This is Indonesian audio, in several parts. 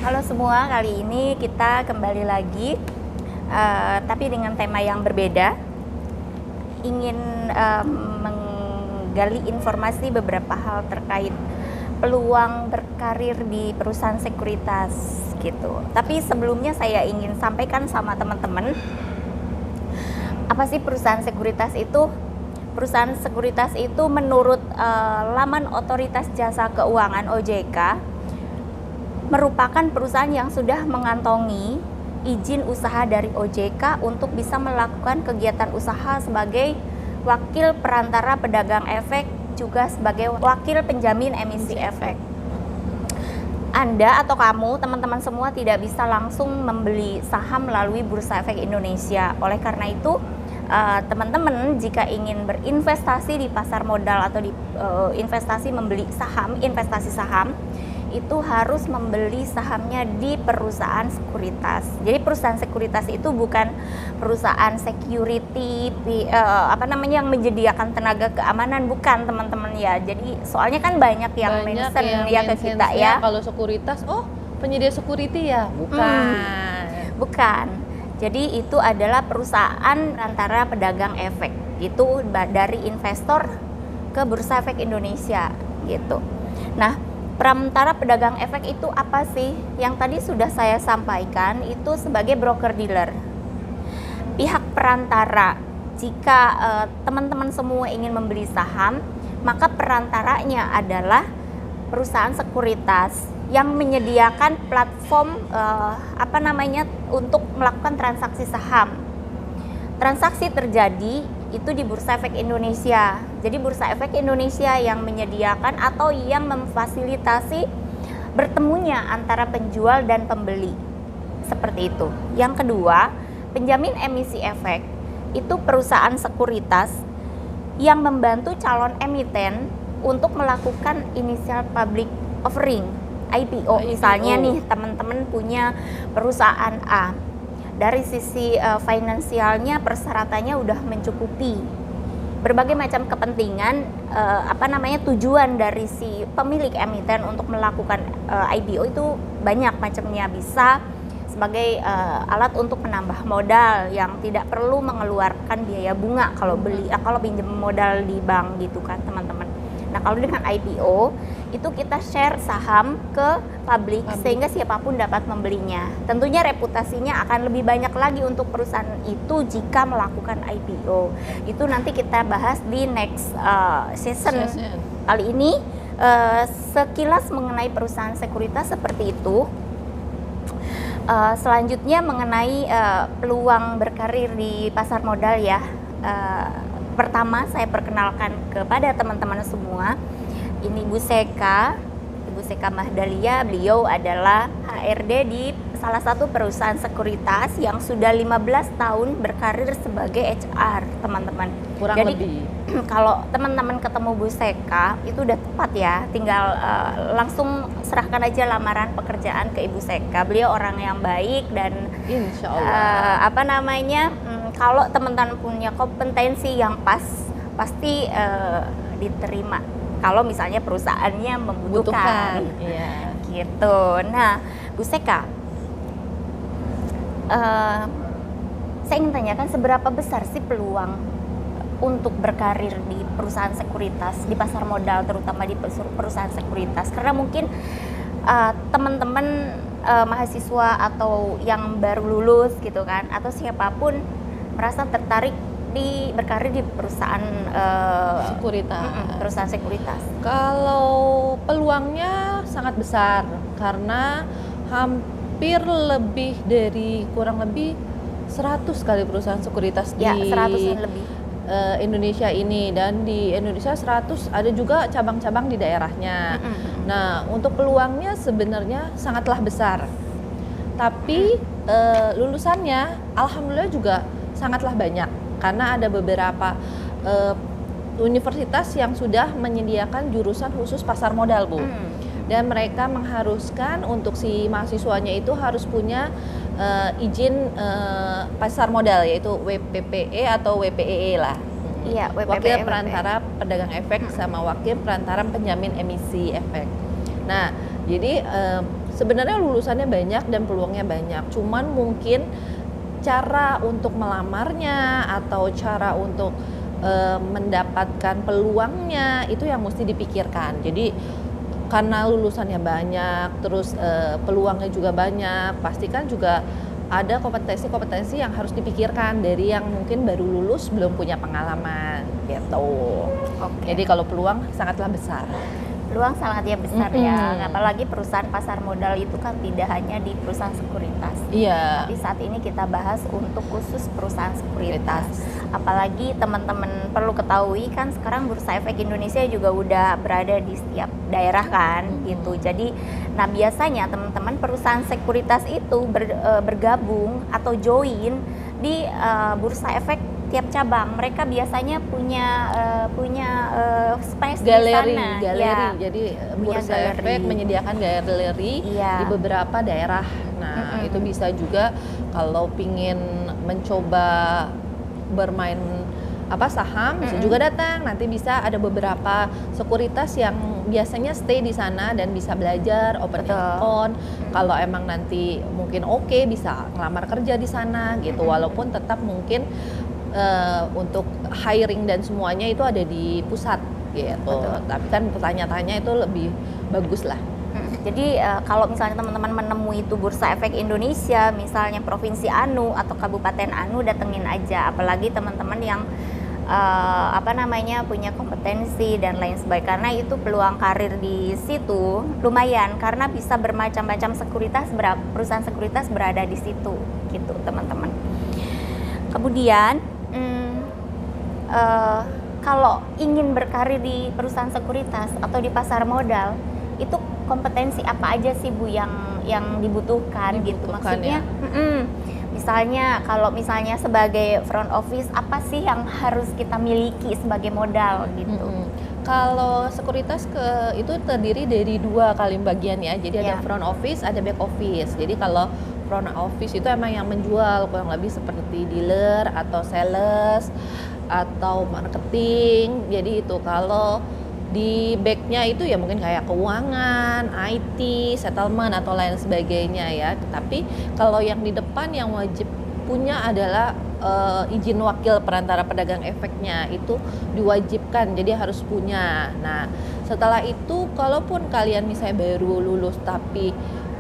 Halo semua, kali ini kita kembali lagi, tapi dengan tema yang berbeda. Ingin menggali informasi beberapa hal terkait peluang berkarir di perusahaan sekuritas gitu. Tapi sebelumnya saya ingin sampaikan sama teman-teman, apa sih perusahaan sekuritas itu? Perusahaan sekuritas itu menurut laman Otoritas Jasa Keuangan (OJK) merupakan perusahaan yang sudah mengantongi izin usaha dari OJK untuk bisa melakukan kegiatan usaha sebagai wakil perantara pedagang efek, juga sebagai wakil penjamin emisi efek. Anda atau kamu, teman-teman semua, tidak bisa langsung membeli saham melalui Bursa Efek Indonesia. Oleh karena itu, teman-teman jika ingin berinvestasi di pasar modal atau di investasi membeli saham, investasi saham, itu harus membeli sahamnya di perusahaan sekuritas. Jadi perusahaan sekuritas itu bukan perusahaan security yang menyediakan tenaga keamanan, bukan teman-teman ya. Jadi soalnya kan banyak yang mention ya ke kita ya. Kalau sekuritas, oh penyedia security ya? Bukan. Bukan. Jadi itu adalah perusahaan antara pedagang efek. Itu dari investor ke Bursa Efek Indonesia gitu. Nah, perantara pedagang efek itu apa sih? Yang tadi sudah saya sampaikan, itu sebagai broker dealer. Pihak perantara, jika teman-teman semua ingin membeli saham, maka perantaranya adalah perusahaan sekuritas yang menyediakan platform untuk melakukan transaksi saham. Transaksi terjadi itu di Bursa Efek Indonesia. Jadi Bursa Efek Indonesia yang menyediakan atau yang memfasilitasi bertemunya antara penjual dan pembeli. Seperti itu. Yang kedua, penjamin emisi efek itu perusahaan sekuritas yang membantu calon emiten untuk melakukan initial public offering, IPO. Misalnya nih, teman-teman punya perusahaan A. Dari sisi finansialnya, persyaratannya udah mencukupi. Berbagai macam kepentingan, tujuan dari si pemilik emiten untuk melakukan IPO itu banyak macamnya. Bisa sebagai alat untuk menambah modal yang tidak perlu mengeluarkan biaya bunga kalau pinjam modal di bank gitu kan, teman-teman. Nah, kalau dengan IPO itu kita share saham ke publik sehingga siapapun dapat membelinya. Tentunya reputasinya akan lebih banyak lagi untuk perusahaan itu jika melakukan IPO. Itu nanti kita bahas di next season. Kali ini sekilas mengenai perusahaan sekuritas seperti itu. Selanjutnya mengenai peluang berkarir di pasar modal ya. Pertama, saya perkenalkan kepada teman-teman semua, ini Ibu Seka Mahdalia. Beliau adalah HRD di salah satu perusahaan sekuritas yang sudah 15 tahun berkarir sebagai HR, teman-teman. Jadi kalau teman-teman ketemu Bu Seka, itu udah tepat ya, tinggal langsung serahkan aja lamaran pekerjaan ke Ibu Seka. Beliau orang yang baik dan Insya Allah. Kalau teman-teman punya kompetensi yang pas, pasti diterima. Kalau misalnya perusahaannya membutuhkan, iya. Gitu. Nah, Bu Seka, saya ingin tanyakan seberapa besar sih peluang untuk berkarir di perusahaan sekuritas, di pasar modal, terutama di perusahaan sekuritas? Karena mungkin teman-teman mahasiswa atau yang baru lulus gitu kan, atau siapapun merasa tertarik berkarir di perusahaan sekuritas. Kalau peluangnya sangat besar karena hampir kurang lebih 100 kali perusahaan sekuritas di 100 lebih. Indonesia ini, dan di Indonesia 100 ada juga cabang-cabang di daerahnya. Nah, untuk peluangnya sebenarnya sangatlah besar. Tapi lulusannya alhamdulillah juga sangatlah banyak, karena ada beberapa universitas yang sudah menyediakan jurusan khusus pasar modal, Bu. Dan mereka mengharuskan untuk si mahasiswanya itu harus punya izin pasar modal, yaitu WPPE atau WPEE lah. Iya, Wakil perantara pedagang efek sama wakil perantara penjamin emisi efek. Nah, jadi sebenarnya lulusannya banyak dan peluangnya banyak, cuman mungkin cara untuk melamarnya atau cara untuk mendapatkan peluangnya itu yang mesti dipikirkan. Jadi karena lulusannya banyak, terus peluangnya juga banyak, pastikan juga ada kompetensi-kompetensi yang harus dipikirkan dari yang mungkin baru lulus belum punya pengalaman gitu. Jadi kalau peluang sangatlah besar. Peluang sangat besar ya, apalagi perusahaan pasar modal itu kan tidak hanya di perusahaan sekuritas. Iya. Tapi saat ini kita bahas untuk khusus perusahaan sekuritas. Apalagi teman-teman perlu ketahui kan sekarang Bursa Efek Indonesia juga udah berada di setiap daerah kan gitu. Jadi nah biasanya teman-teman perusahaan sekuritas itu bergabung atau join di Bursa Efek tiap cabang. Mereka biasanya punya space galeri, di sana. galeri. Ya, Jadi punya Bursa galeri. Efek menyediakan galeri di beberapa daerah. Nah, itu bisa juga kalau pingin mencoba bermain saham, bisa juga datang. Nanti bisa ada beberapa sekuritas yang biasanya stay di sana dan bisa belajar open account. Kalau emang nanti mungkin bisa ngelamar kerja di sana gitu. Walaupun tetap mungkin untuk hiring dan semuanya itu ada di pusat gitu. Tapi kan tanya-tanya itu lebih bagus lah. Jadi kalau misalnya teman-teman menemui itu Bursa Efek Indonesia, misalnya Provinsi Anu atau Kabupaten Anu, datengin aja. Apalagi teman-teman yang punya kompetensi dan lain sebagainya, karena itu peluang karir di situ lumayan, karena bisa bermacam-macam perusahaan sekuritas berada di situ gitu teman-teman. Kemudian kalau ingin berkarir di perusahaan sekuritas atau di pasar modal, itu kompetensi apa aja sih Bu yang dibutuhkan gitu maksudnya? Misalnya kalau misalnya sebagai front office, apa sih yang harus kita miliki sebagai modal gitu? Kalau sekuritas itu terdiri dari 2 kali bagian ya. Jadi ada front office, ada back office. Jadi kalau front office itu emang yang menjual, kurang lebih seperti dealer atau sales atau marketing. Jadi itu kalau di backnya itu ya mungkin kayak keuangan, IT, settlement atau lain sebagainya ya. Tapi kalau yang di depan yang wajib punya adalah izin wakil perantara pedagang efeknya, itu diwajibkan, jadi harus punya. Nah setelah itu kalaupun kalian misalnya baru lulus tapi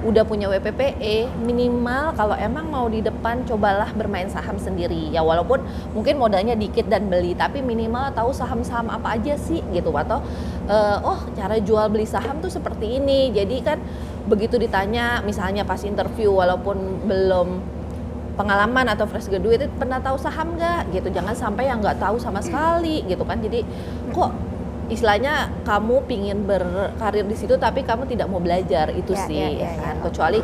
udah punya WPPE, minimal kalau emang mau di depan cobalah bermain saham sendiri ya, walaupun mungkin modalnya dikit dan beli, tapi minimal tahu saham-saham apa aja sih gitu, atau cara jual beli saham tuh seperti ini. Jadi kan begitu ditanya misalnya pas interview, walaupun belum pengalaman atau fresh graduate, pernah tahu saham nggak gitu, jangan sampai yang nggak tahu sama sekali gitu kan. Jadi kok istilahnya kamu pingin berkarir di situ tapi kamu tidak mau belajar itu kan. Kecuali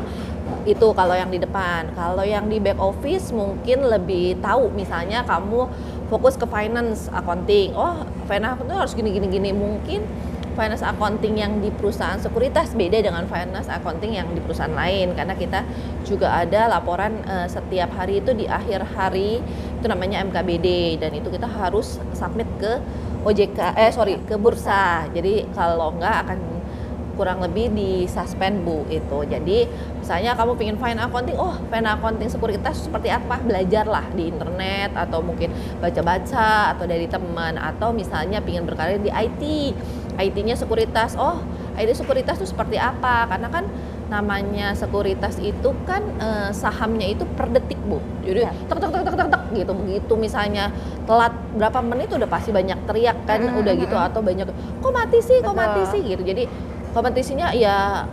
itu kalau yang di depan. Kalau yang di back office mungkin lebih tahu, misalnya kamu fokus ke finance accounting, finance accounting harus gini. Mungkin finance accounting yang di perusahaan sekuritas beda dengan finance accounting yang di perusahaan lain, karena kita juga ada laporan setiap hari itu di akhir hari, itu namanya MKBD, dan itu kita harus submit ke ke bursa. Jadi kalau enggak akan kurang lebih di suspend Bu itu. Jadi misalnya kamu pengen finance accounting sekuritas seperti apa, belajarlah di internet atau mungkin baca-baca atau dari teman, atau misalnya pengen berkarir di IT-nya sekuritas. IT sekuritas itu seperti apa? Karena kan namanya sekuritas itu kan sahamnya itu per detik Bu. Jadi tek gitu. Begitu misalnya telat berapa menit udah pasti banyak teriak kan, udah gitu, atau banyak kok mati sih gitu. Jadi kompetisinya ya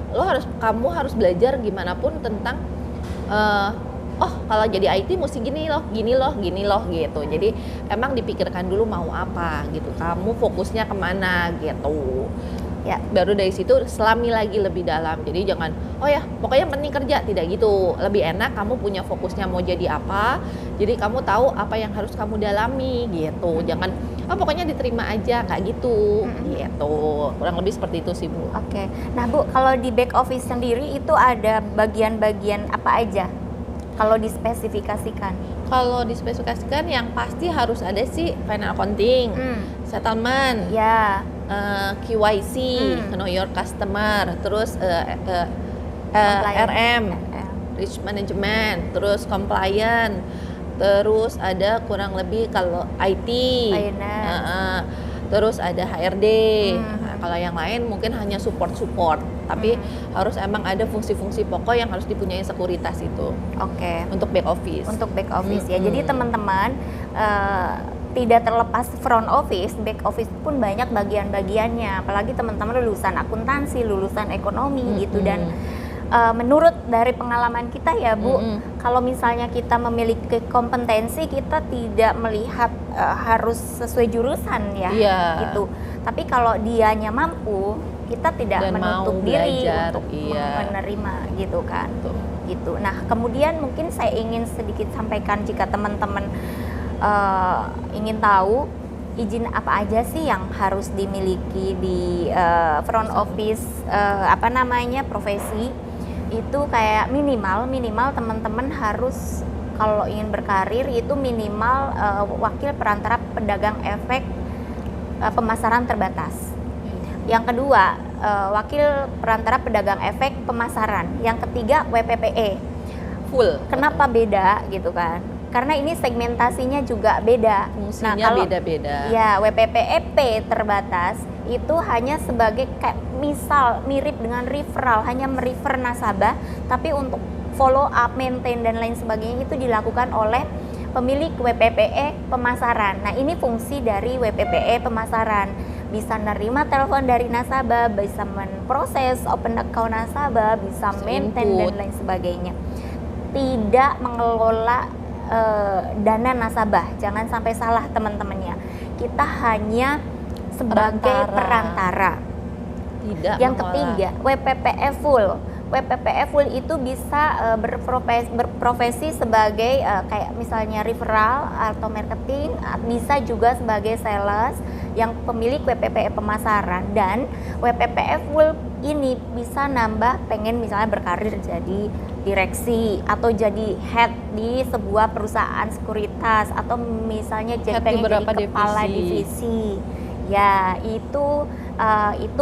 kamu harus belajar gimana pun tentang kalau jadi IT mesti gini loh gitu. Jadi emang dipikirkan dulu mau apa gitu, kamu fokusnya kemana gitu ya, baru dari situ selami lagi lebih dalam. Jadi jangan pokoknya penting kerja, tidak gitu. Lebih enak kamu punya fokusnya mau jadi apa, jadi kamu tahu apa yang harus kamu dalami gitu. Jangan pokoknya diterima aja, kayak gitu gitu. Kurang lebih seperti itu sih Bu. Oke. Nah Bu, kalau di back office sendiri itu ada bagian-bagian apa aja kalau dispesifikasikan? Kalau dispesifikasikan yang pasti harus ada sih finance accounting, settlement, QYC, know your customer, terus RM, risk management, terus compliance, terus ada kurang lebih kalau IT, terus ada HRD. Nah, kalau yang lain mungkin hanya support, tapi harus emang ada fungsi-fungsi pokok yang harus dipunyai sekuritas itu. Oke. Untuk back office. Untuk back office ya. Jadi teman-teman tidak terlepas front office, back office pun banyak bagian-bagiannya. Apalagi teman-teman lulusan akuntansi, lulusan ekonomi gitu, dan menurut dari pengalaman kita ya Bu, kalau misalnya kita memiliki kompetensi, kita tidak melihat harus sesuai jurusan ya, gitu. Tapi kalau dianya mampu, kita tidak dan menutup diri untuk menerima gitu kan. Gitu. Nah, kemudian mungkin saya ingin sedikit sampaikan, jika teman-teman ingin tahu izin apa aja sih yang harus dimiliki di front office profesi, itu kayak minimal teman-teman harus, kalau ingin berkarir itu minimal wakil perantara pedagang efek pemasaran terbatas. Yang kedua, wakil perantara pedagang efek pemasaran. Yang ketiga, WPPE full. Kenapa beda gitu kan? Karena ini segmentasinya juga beda. Fungsinya beda-beda. Ya, WPPE terbatas itu hanya sebagai kayak misal mirip dengan referral, hanya merefer nasabah, tapi untuk follow up, maintain dan lain sebagainya itu dilakukan oleh pemilik WPPE pemasaran. Nah, ini fungsi dari WPPE pemasaran. Bisa menerima telepon dari nasabah, bisa memproses open account nasabah, bisa maintain dan lain sebagainya. Tidak mengelola dana nasabah, jangan sampai salah teman-temannya. Kita hanya sebagai perantara. Tidak yang mengolah. Ketiga, WPPE full. WPPE full itu bisa berprofesi sebagai kayak misalnya referral atau marketing, bisa juga sebagai sales yang pemilik WPPE pemasaran. Dan WPPE full ini bisa nambah, pengen misalnya berkarir jadi direksi atau jadi head di sebuah perusahaan sekuritas, atau misalnya pengen jadi kepala divisi. Ya, itu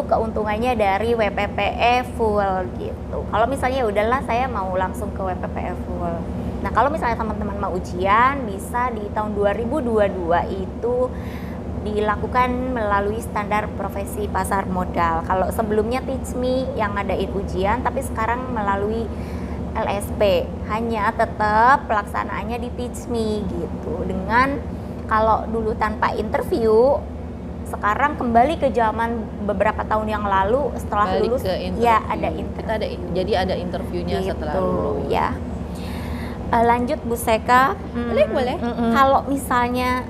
keuntungannya dari WPPE full gitu. Kalau misalnya udahlah saya mau langsung ke WPPE full. Nah, kalau misalnya teman-teman mau ujian, bisa di tahun 2022 itu dilakukan melalui standar profesi pasar modal. Kalau sebelumnya Teach Me yang ngadain ujian, tapi sekarang melalui LSP, hanya tetap pelaksanaannya di Teach Me gitu. Dengan kalau dulu tanpa interview, sekarang kembali ke zaman beberapa tahun yang lalu setelah lulus ya ada interview. Jadi ada interviewnya gitu, setelah lulus. Ya. Lanjut Bu Seka. Boleh. Kalau misalnya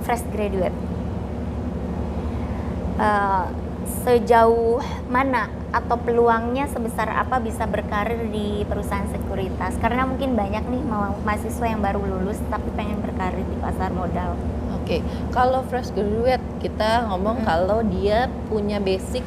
fresh graduate, sejauh mana atau peluangnya sebesar apa bisa berkarir di perusahaan sekuritas? Karena mungkin banyak nih mahasiswa yang baru lulus tapi pengen berkarir di pasar modal. Oke, kalau fresh graduate kita ngomong kalau dia punya basic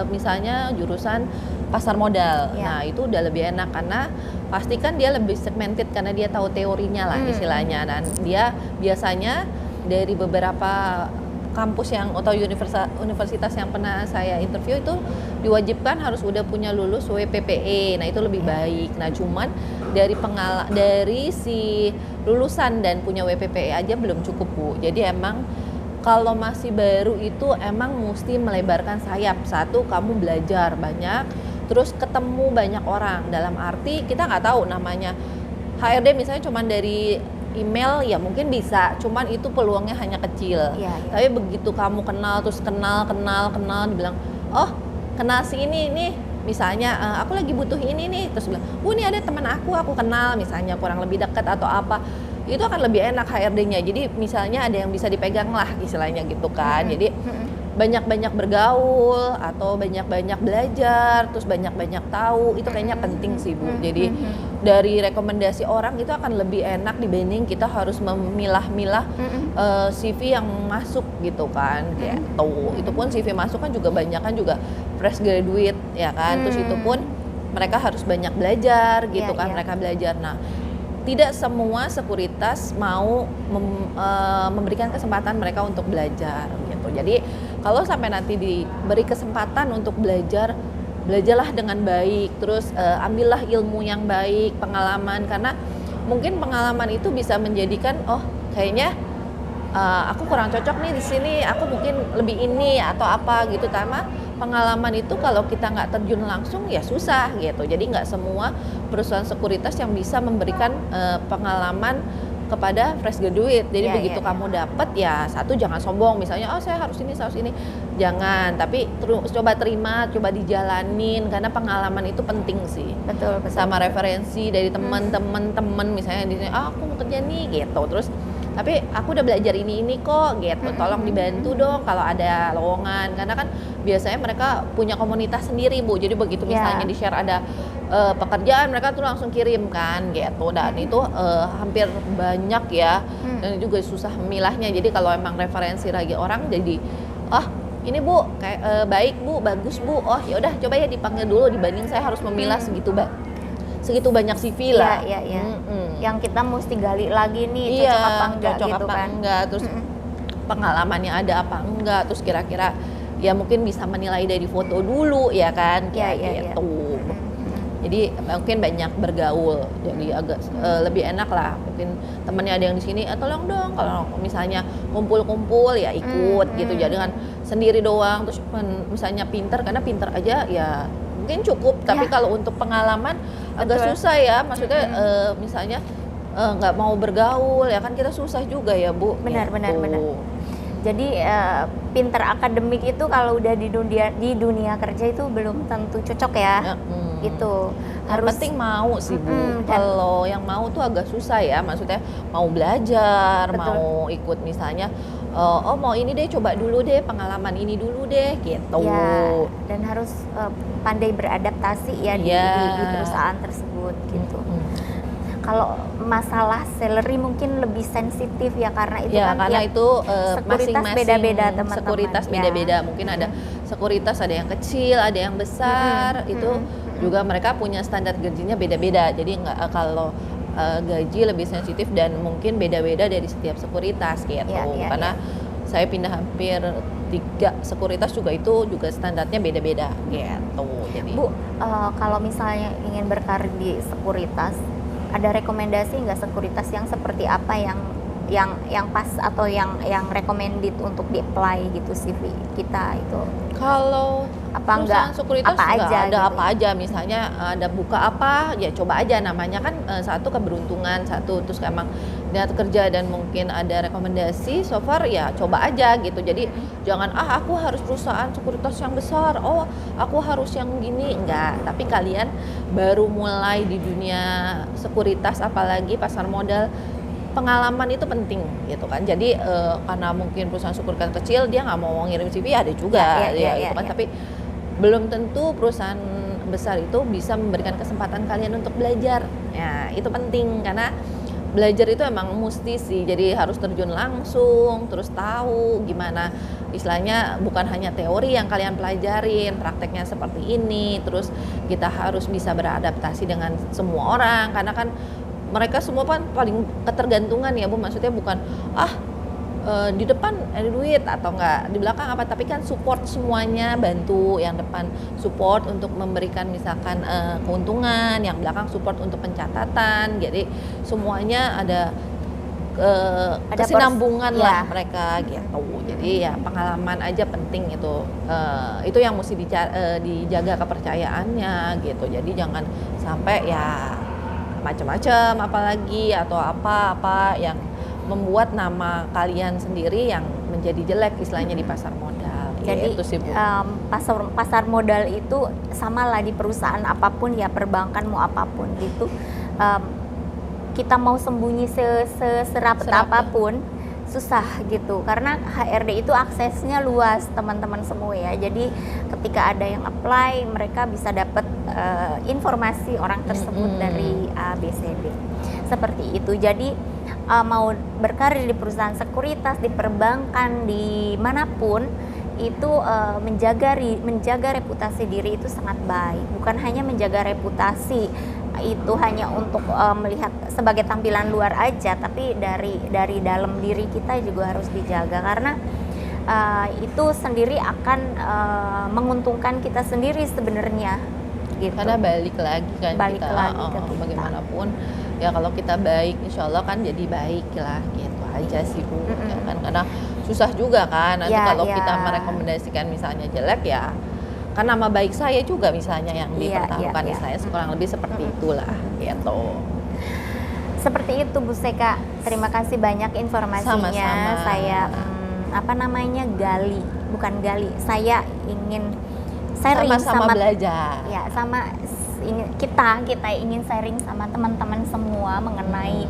misalnya jurusan pasar modal. Nah, itu udah lebih enak karena pasti kan dia lebih segmented karena dia tahu teorinya lah istilahnya. Dan dia biasanya dari beberapa kampus yang atau universitas yang pernah saya interview itu diwajibkan harus udah punya lulus WPPE. Nah, itu lebih baik. Nah, cuman dari si lulusan dan punya WPPE aja belum cukup, Bu. Jadi emang kalau masih baru itu emang mesti melebarkan sayap. Satu, kamu belajar banyak, terus ketemu banyak orang. Dalam arti kita nggak tahu namanya HRD misalnya cuman dari email, ya mungkin bisa, cuman itu peluangnya hanya kecil. Tapi begitu kamu kenal, terus kenal, dibilang, oh kenal si ini nih, misalnya aku lagi butuh ini nih, terus bilang, ini ada teman aku kenal, misalnya kurang lebih dekat atau apa, itu akan lebih enak HRD-nya. Jadi misalnya ada yang bisa dipegang lah istilahnya gitu kan. Jadi banyak-banyak bergaul atau banyak-banyak belajar, terus banyak-banyak tahu, itu kayaknya penting sih, Bu. Jadi dari rekomendasi orang itu akan lebih enak dibanding kita harus memilah-milah CV yang masuk gitu kan, gitu. Itu pun CV masuk kan juga banyak kan juga fresh graduate ya kan, terus itu pun mereka harus banyak belajar gitu kan, mereka belajar. Nah, tidak semua sekuritas mau memberikan kesempatan mereka untuk belajar gitu. Jadi kalau sampai nanti diberi kesempatan untuk belajar belajarlah dengan baik, terus ambillah ilmu yang baik, pengalaman, karena mungkin pengalaman itu bisa menjadikan oh kayaknya aku kurang cocok nih di sini, aku mungkin lebih ini atau apa gitu. Karena pengalaman itu kalau kita nggak terjun langsung ya susah gitu. Jadi nggak semua perusahaan sekuritas yang bisa memberikan pengalaman kepada fresh graduate. Jadi begitu kamu dapat ya, satu jangan sombong misalnya oh saya harus ini, jangan, tapi coba terima, coba dijalanin, karena pengalaman itu penting sih. Betul. Sama referensi dari teman-teman misalnya di sini aku mau kerja nih gitu, terus tapi aku udah belajar ini kok gitu, tolong dibantu dong kalau ada lowongan, karena kan biasanya mereka punya komunitas sendiri Bu, jadi begitu misalnya di share ada pekerjaan mereka tuh langsung kirim kan gitu, dan itu hampir banyak ya, dan juga susah memilahnya. Jadi kalau emang referensi lagi orang jadi ini Bu kayak baik Bu, bagus Bu, oh ya udah coba ya dipanggil dulu dibanding saya harus memilah segitu banyak CV lah. Iya. Yang kita mesti gali lagi nih, cocok apa enggak gitu kan. Terus pengalamannya ada apa enggak, terus kira-kira ya mungkin bisa menilai dari foto dulu ya kan, kayak gitu. Jadi mungkin banyak bergaul, jadi agak lebih enak lah. Mungkin temannya ada yang di sini, tolong dong kalau misalnya kumpul-kumpul ya ikut gitu. Jadi kan sendiri doang, terus misalnya pinter, karena pinter aja ya mungkin cukup, tapi kalau untuk pengalaman agak susah ya, maksudnya misalnya nggak mau bergaul ya kan kita susah juga ya Bu. Benar. Jadi pinter akademik itu kalau udah di dunia kerja itu belum tentu cocok ya. Gitu. Harus penting mau sih Bu. Kalau yang mau tuh agak susah ya, maksudnya mau belajar, mau ikut misalnya mau ini deh, coba dulu deh, pengalaman ini dulu deh gitu. Ya, dan harus pandai beradaptasi ya di perusahaan tersebut gitu. Kalau masalah salary mungkin lebih sensitif ya, karena itu kan karena itu sekuritas beda-beda teman-teman. Sekuritas beda-beda, mungkin ada sekuritas ada yang kecil, ada yang besar, itu juga mereka punya standar gajinya beda-beda. Jadi nggak kalau gaji lebih sensitif dan mungkin beda-beda dari setiap sekuritas gitu. Karena saya pindah hampir 3 sekuritas juga itu juga standarnya beda-beda gitu. Jadi Bu, kalau misalnya ingin berkarir di sekuritas, ada rekomendasi nggak sekuritas yang seperti apa yang pas atau yang recommended untuk di-apply gitu CV kita itu? Kalau apa enggak sekuritas apa aja ada gitu. Apa aja, misalnya ada buka apa ya coba aja, namanya kan satu keberuntungan, satu terus emang niat kerja dan mungkin ada rekomendasi, so far ya coba aja gitu. Jadi jangan aku harus perusahaan sekuritas yang besar, aku harus yang gini, enggak. Tapi kalian baru mulai di dunia sekuritas, apalagi pasar modal, pengalaman itu penting gitu kan. Jadi karena mungkin perusahaan sekuritas kecil dia nggak mau ngirim CV, ada juga gitu kan. Tapi belum tentu perusahaan besar itu bisa memberikan kesempatan kalian untuk belajar. Ya itu penting, karena belajar itu emang mesti sih. Jadi harus terjun langsung, terus tahu gimana istilahnya, bukan hanya teori yang kalian pelajarin, prakteknya seperti ini. Terus kita harus bisa beradaptasi dengan semua orang, karena kan mereka semua kan paling ketergantungan ya Bu, maksudnya bukan di depan ada duit atau enggak di belakang apa, tapi kan support semuanya, bantu yang depan support untuk memberikan misalkan keuntungan, yang belakang support untuk pencatatan. Jadi semuanya ada kesinambungan lah mereka gitu. Jadi ya pengalaman aja penting itu yang mesti dijaga kepercayaannya gitu. Jadi jangan sampai ya macam-macam apalagi atau apa yang membuat nama kalian sendiri yang menjadi jelek istilahnya di pasar modal. Jadi itu sih Bu. Pasar modal itu sama lah di perusahaan apapun ya, perbankan mau apapun gitu. Kita mau sembunyi serapet apapun susah gitu, karena HRD itu aksesnya luas teman-teman semua ya. Jadi ketika ada yang apply, mereka bisa dapat informasi orang tersebut dari A, B, C, D seperti itu. Jadi mau berkarir di perusahaan sekuritas, di perbankan, di manapun itu menjaga reputasi diri itu sangat baik. Bukan hanya menjaga reputasi itu hanya untuk melihat sebagai tampilan luar aja, tapi dari dalam diri kita juga harus dijaga, karena itu sendiri akan menguntungkan kita sendiri sebenarnya gitu. Karena balik lagi kan Balik kita, lagi ke kita. bagaimanapun ya kalau kita baik insya Allah kan jadi baik lah gitu aja sih Bu. Ya kan karena susah juga kan nanti Ya, kalau ya. kita merekomendasikan misalnya jelek ya kan nama baik saya juga misalnya yang Iya, dipertaruhkan iya, saya kurang lebih seperti itulah gitu. Seperti itu Bu Seka. Terima kasih banyak informasinya. Sama-sama. Saya bukan gali. Saya ingin sharing Sama-sama sama belajar. ya sama kita ingin sharing sama teman-teman semua mengenai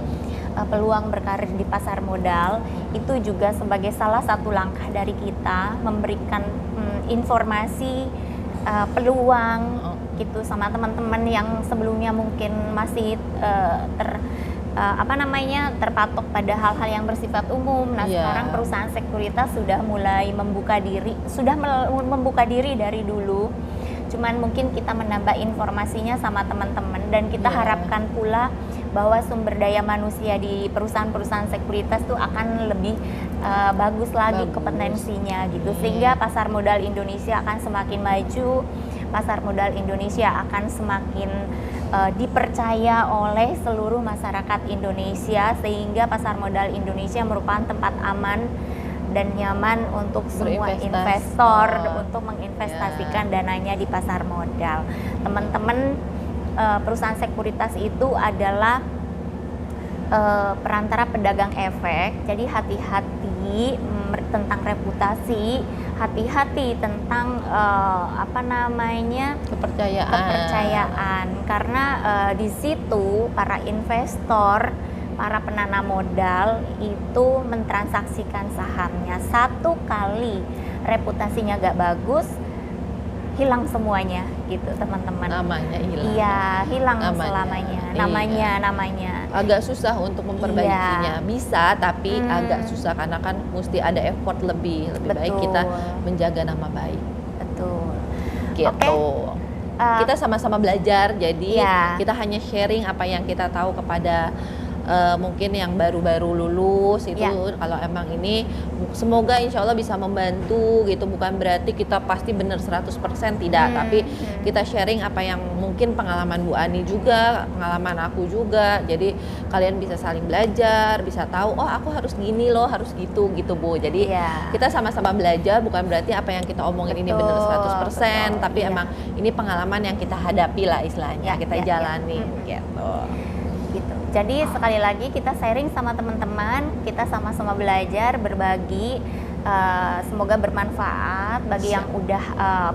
peluang berkarir di pasar modal. Itu juga sebagai salah satu langkah dari kita memberikan informasi peluang gitu sama teman-teman yang sebelumnya mungkin masih terpatok pada hal-hal yang bersifat umum. Nah, sekarang perusahaan sekuritas sudah mulai membuka diri dari dulu. Cuman mungkin kita menambah informasinya sama teman-teman dan kita harapkan pula bahwa sumber daya manusia di perusahaan-perusahaan sekuritas itu akan lebih bagus lagi kompetensinya gitu. Sehingga pasar modal Indonesia akan semakin maju, pasar modal Indonesia akan semakin dipercaya oleh seluruh masyarakat Indonesia, sehingga pasar modal Indonesia merupakan tempat aman dan nyaman untuk semua investor untuk menginvestasikan dananya di pasar modal. Teman-teman, perusahaan sekuritas itu adalah perantara pedagang efek, jadi hati-hati tentang reputasi, hati-hati tentang kepercayaan karena di situ para investor, para penanam modal itu mentransaksikan sahamnya. Satu kali reputasinya gak bagus, hilang semuanya gitu teman-teman. Namanya hilang. Iya, hilang selamanya. Namanya. Agak susah untuk memperbaikinya. Bisa, tapi agak susah karena kan mesti ada effort lebih baik kita menjaga nama baik. Betul. Gitu. Kita sama-sama belajar, jadi kita hanya sharing apa yang kita tahu kepada mungkin yang baru-baru lulus itu. Kalau emang ini semoga insya Allah bisa membantu gitu, bukan berarti kita pasti benar 100% tidak, tapi kita sharing apa yang mungkin pengalaman Bu Ani juga, pengalaman aku juga, jadi kalian bisa saling belajar, bisa tahu oh aku harus gini loh, harus gitu Bu. Jadi kita sama-sama belajar, bukan berarti apa yang kita omongin ini benar 100%, tapi emang ini pengalaman yang kita hadapi lah istilahnya, kita jalani gitu. Jadi sekali lagi kita sharing sama teman-teman, kita sama-sama belajar, berbagi, semoga bermanfaat bagi yang udah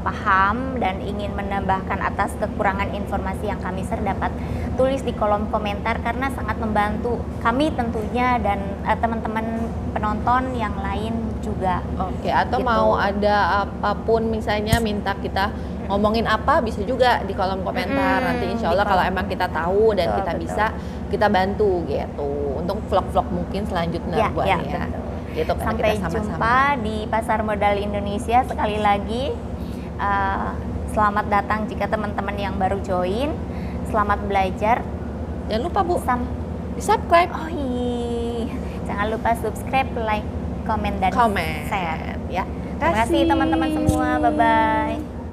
paham dan ingin menambahkan atas kekurangan informasi yang kami share, dapat tulis di kolom komentar karena sangat membantu kami tentunya dan teman-teman penonton yang lain juga. Oke, atau mau ada apapun misalnya minta kita ngomongin apa bisa juga di kolom komentar. Nanti insya Allah kalau emang kita tahu dan kita bisa, kita bantu gitu untuk vlog-vlog mungkin selanjutnya Bu Ani ya. Gitu, sampai kita sama-sama jumpa di Pasar Modal Indonesia. Sekali lagi selamat datang jika teman-teman yang baru join, selamat belajar. Jangan lupa Bu di subscribe. Oh iya, jangan lupa subscribe, like, komen dan share ya. Terima kasih teman-teman semua, bye bye.